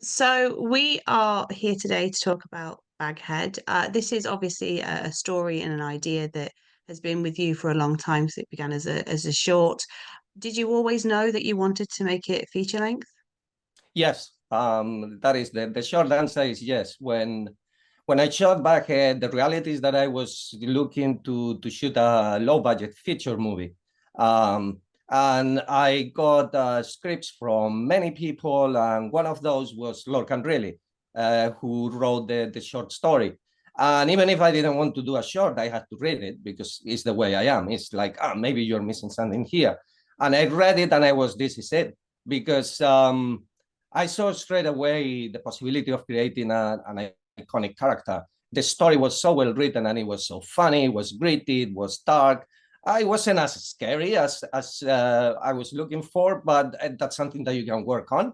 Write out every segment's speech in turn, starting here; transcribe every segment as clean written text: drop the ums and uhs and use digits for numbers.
So we are here today to talk about Baghead. This is obviously a story and an idea that has been with you for a long time. So it began as a short. Did you always know that you wanted to make it feature length? Yes, that is the short answer is yes. When I shot Baghead, the reality is that I was looking to shoot a low budget feature movie, and I got scripts from many people, and one of those was Lorcan Really, who wrote the short story. And even if I didn't want to do a short, I had to read it because it's the way I am. It's like, maybe you're missing something here. And I read it, and I was, this is it, because I saw straight away the possibility of creating an iconic character. The story was so well written and it was so funny, it was gritty, it was dark. It wasn't as scary as I was looking for, but that's something that you can work on.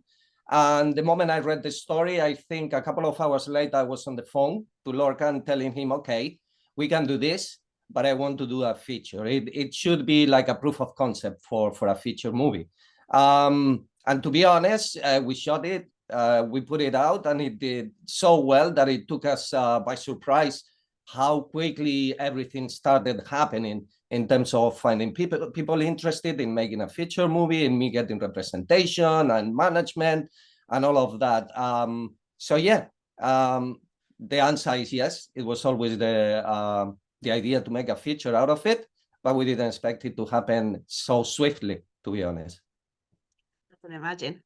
And the moment I read the story, I think a couple of hours later, I was on the phone to Lorcan telling him, okay, we can do this, but I want to do a feature. It should be like a proof of concept for a feature movie. And to be honest, we shot it, we put it out, and it did so well that it took us by surprise how quickly everything started happening in terms of finding people interested in making a feature movie, and me getting representation and management and all of that. So yeah, the answer is yes. It was always the idea to make a feature out of it, but we didn't expect it to happen so swiftly, to be honest. I can imagine.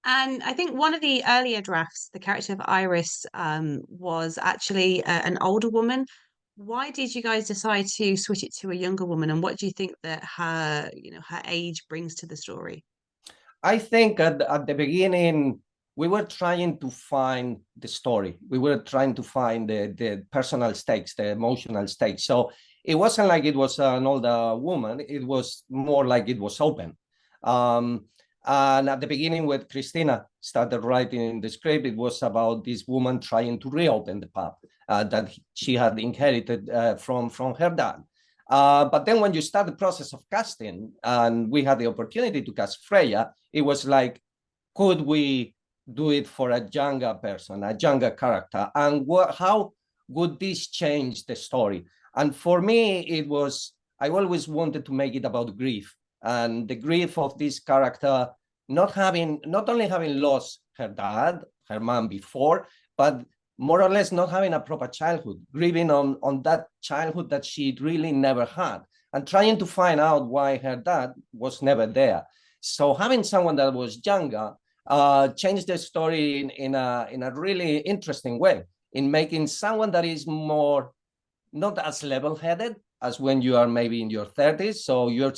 And I think one of the earlier drafts, the character of Iris, was actually an older woman. Why did you guys decide to switch it to a younger woman? And what do you think that her age brings to the story? I think at the beginning, we were trying to find the story. We were trying to find the personal stakes, the emotional stakes. So it wasn't like it was an older woman. It was more like it was open. Um, and at the beginning, when Christina started writing the script, it was about this woman trying to reopen the pub that she had inherited from her dad. But then when you start the process of casting, and we had the opportunity to cast Freya, it was like, could we do it for a younger person, a younger character? And how would this change the story? And for me, it was, I always wanted to make it about grief, and the grief of this character not only having lost her dad, her mom before, but more or less not having a proper childhood, grieving on that childhood that she really never had, and trying to find out why her dad was never there. So having someone that was younger changed the story in a really interesting way, in making someone that is more not as level-headed as when you are maybe in your 30s. So you're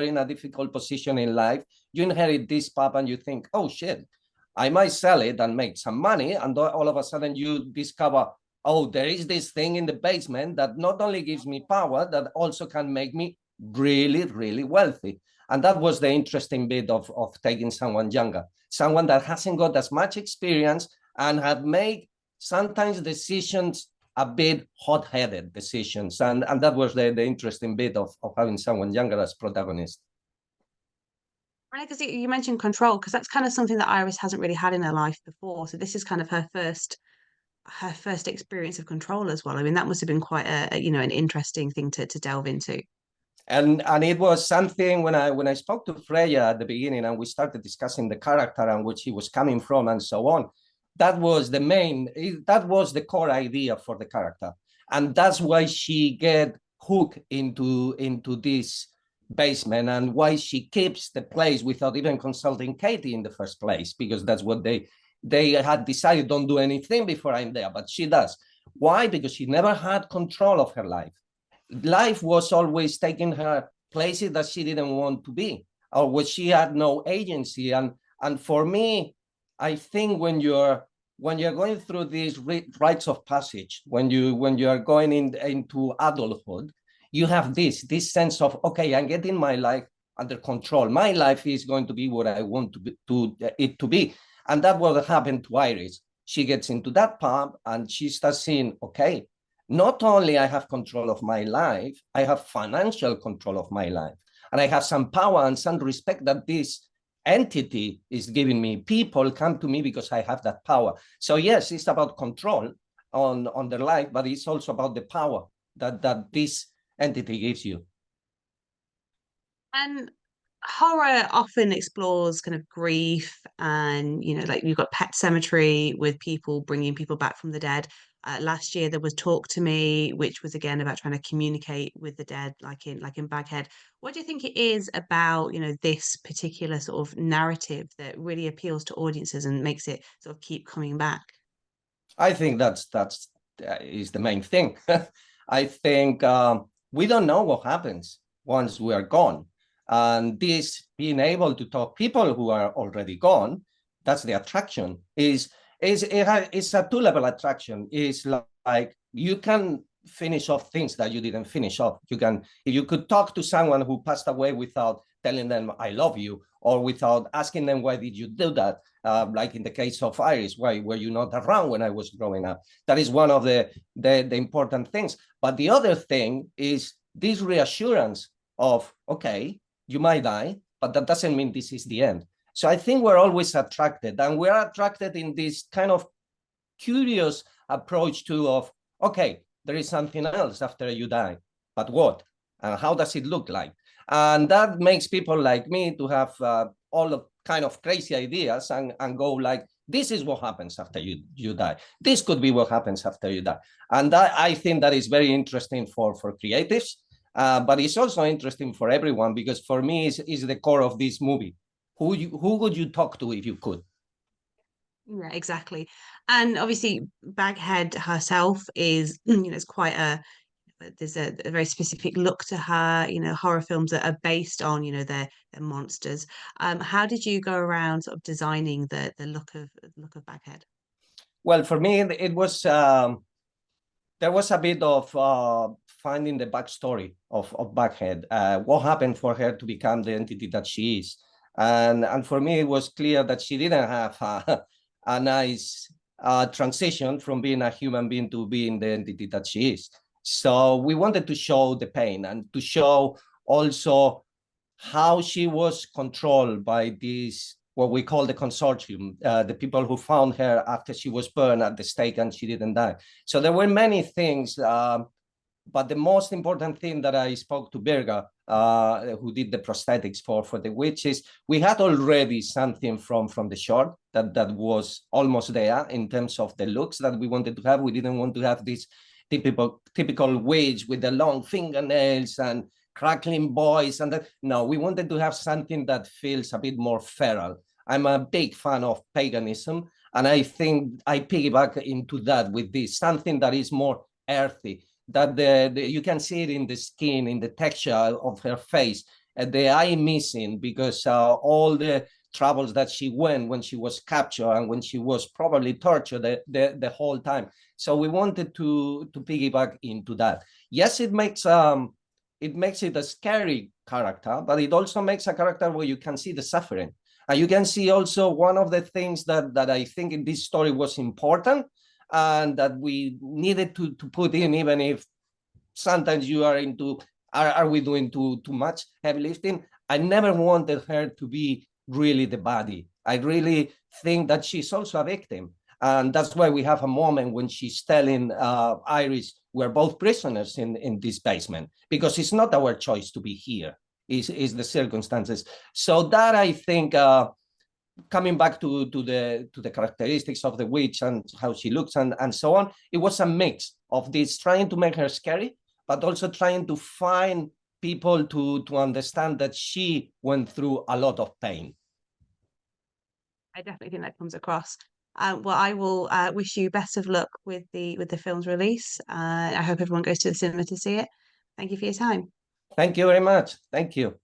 in a difficult position in life. You inherit this pub and you think, oh shit, I might sell it and make some money. And all of a sudden you discover, oh, there is this thing in the basement that not only gives me power, that also can make me really, really wealthy. And that was the interesting bit of taking someone younger, someone that hasn't got as much experience and had made sometimes decisions, a bit hot-headed decisions. And that was the interesting bit of having someone younger as protagonist. Right, because you mentioned control, because that's kind of something that Iris hasn't really had in her life before. So this is kind of her first experience of control as well. I mean, that must have been quite an interesting thing to delve into. And it was something when I spoke to Freya at the beginning and we started discussing the character and where she was coming from and so on, that was the core idea for the character. And that's why she get hooked into this basement, and why she keeps the place without even consulting Katie in the first place, because that's what they had decided, don't do anything before I'm there, but she does. Why? Because she never had control of her life. Life was always taking her places that she didn't want to be, or where she had no agency. And for me, I think when you're going through these rites of passage, when you are going into adulthood, you have this sense of, okay, I'm getting my life under control. My life is going to be what I want it to be. And that what happened to Iris. She gets into that pub and she starts seeing, okay, not only I have control of my life, I have financial control of my life. And I have some power and some respect that this entity is giving me. People come to me because I have that power. So yes, it's about control on their life, but it's also about the power that this entity gives you. And horror often explores kind of grief and, like you've got Pet Cemetery with people bringing people back from the dead. Last year there was Talk to Me, which was again about trying to communicate with the dead, like in Baghead. What do you think it is about, this particular sort of narrative that really appeals to audiences and makes it sort of keep coming back? I think that's is the main thing. I think we don't know what happens once we are gone, and this being able to talk people who are already gone, that's the attraction. It's a two-level attraction. It's like you can finish off things that you didn't finish off. If you could talk to someone who passed away without telling them I love you, or without asking them why did you do that, like in the case of Iris, why were you not around when I was growing up? That is one of the important things. But the other thing is this reassurance of, okay, you might die, but that doesn't mean this is the end. So I think we're always attracted, and we're attracted in this kind of curious approach of, okay, there is something else after you die, but what? And how does it look like? And that makes people like me to have all the kind of crazy ideas and go like, this is what happens after you die. This could be what happens after you die. And that, I think that is very interesting for creatives, but it's also interesting for everyone, because for me, is the core of this movie. Who would you talk to if you could? Yeah, exactly. And obviously, Baghead herself is, it's quite there's a very specific look to her. Horror films that are based on, their monsters. How did you go around sort of designing the look of Baghead? Well, for me, it was there was a bit of finding the backstory of Baghead, what happened for her to become the entity that she is. And for me, it was clear that she didn't have a nice transition from being a human being to being the entity that she is. So we wanted to show the pain and to show also how she was controlled by this, what we call the consortium, the people who found her after she was burned at the stake and she didn't die. So there were many things, but the most important thing that I spoke to Birga, who did the prosthetics for the witches, we had already something from the short that was almost there in terms of the looks that we wanted to have. We didn't want to have this typical witch with the long fingernails and crackling voice, and that. No, we wanted to have something that feels a bit more feral. I'm a big fan of paganism, and I think I piggyback into that with this, something that is more earthy, that you can see it in the skin, in the texture of her face, the eye missing, because all the troubles that she went when she was captured and when she was probably tortured the whole time. So we wanted to piggyback into that. Yes, it makes it a scary character, but it also makes a character where you can see the suffering. And you can see also one of the things that I think in this story was important and that we needed to put in, even if sometimes you are into, are we doing too much heavy lifting? I never wanted her to be really the body. I really think that she's also a victim. And that's why we have a moment when she's telling Iris, we're both prisoners in this basement, because it's not our choice to be here, is the circumstances. So that, I think, coming back to the characteristics of the witch and how she looks and so on, it was a mix of this trying to make her scary, but also trying to find people to understand that she went through a lot of pain. I definitely think that comes across. Well, I will wish you best of luck with the film's release. I hope everyone goes to the cinema to see it. Thank you for your time. Thank you very much. Thank you.